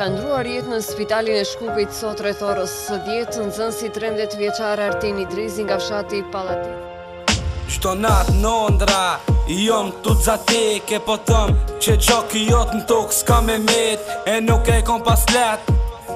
Ka ndruar jetë në spitalin e Shkupit sot rreth orës 10 nxënësi 13 vjeçar Artin Idrizi nga fshati Pallatin. Çdo natë nëndra, jom tu zateke, po tëm që gjoki jot në tokë s'ka me met, e nuk e kom pas let.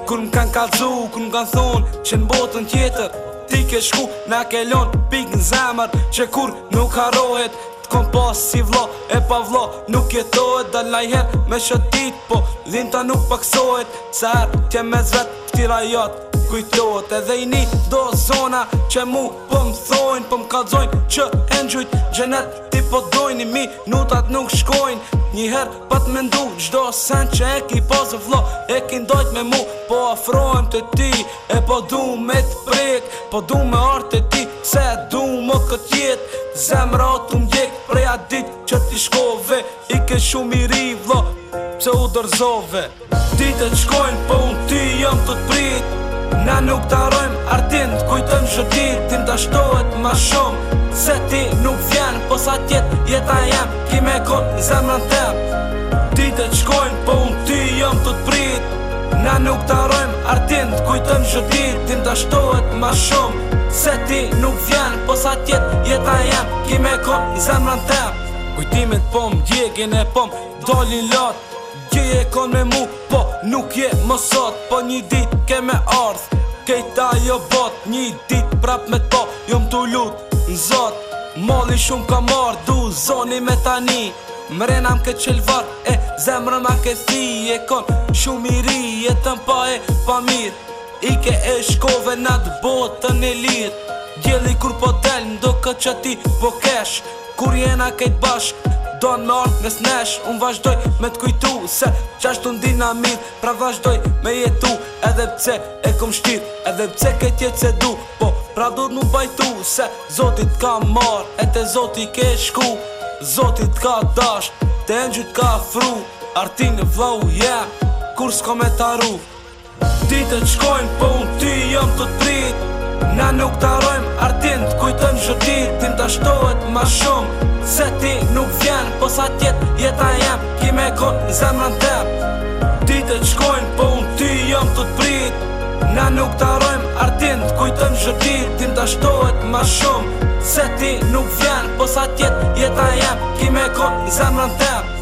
Kur m'kan kallzu, kur m'kan thonë që në botën tjetër ti ke shku, na ke lon pik në zemër që kur nuk harohet. T'kom pas si vlo, e pa vlo nuk jetohet. Dal najher me shëtit, po dhinta nuk paksohet. Se her tje me zvet ftira jot kujtohet. Edhe i ni do zona që mu po m'thojnë, po m'kallzojnë që e n'gjujt gjenet ti po dojnë. I minutat nuk shkojnë, njëher pa t'mendu gjdo sen që e ki pas vlo, e ki ndojt me mu. Po afrohem të ti, e po du me t'prek, po du me art e ti, se du më kët jet. Zemra t'u mdjek prej a dit që ti shkove, i ke shumë i ri vlo, pse u dërzove. Ditët shkojnë, po unë ty jam të t'prit, na nuk t'arojmë Artin, t'kujtëm shëtit, tim t'ashtohet ma shumë, se ti nuk vjen, po sa tjet jeta jem, ki me kon zemrën tem. Ditët shkojnë, po unë ty jam të t'prit, na nuk t'arojmë Artin, t'kujtëm shëtit, tim t'ashtohet ma shumë, se ti nuk vjen, po sa tjet jeta jem, ki me kon zemrën tem. Kujtimet po m'djegin e po m'dolin lot, gje e kon me mu, po nuk je më sot. Po një dit ke me ardh, kejta jo bot, një dit prap me t'po, jo m'tu lut në zot. Molli shumë ka marrë, du zoni me tani, mrena m'ke qelvar, e zemrën ma ke thi. E kon shumë i ri, jetën pa e pa mirë, i ke e shkove na t'botën e lirë. Djeli kur po del, ndo këtë që ti po kesh, kur jena kejt bashk, do në me ardh mes nesh. Unë vazhdoj me t'kujtu, se qashtu ndina mirë, pra vazhdoj me jetu. Edhe pse e kom shtir, edhe pse kejt jetë se du, po pra do t'mu bajtu, se Zotit ka marrë, e te Zotit ke shku. Zotit ka dasht, te engjut ka fru, Artin vlau jem, kur s'ko me t'arru. Ditët shkojnë, po unë ty jam të t'prit, na nuk t'arojmë Artin, t'kujtëm shëtit, tim t'ashtohet ma shumë, se ti nuk vjen, po sa tjet jeta jem, ki me kon zemrën tem. Ditët shkojnë, po unë ty jam të t'prit, na nuk t'arojmë Artin, t'kujtëm shëtit, tim t'ashtohet ma shumë, se ti nuk vjen, po sa tjet jeta jem, ki me kon zemrën tem.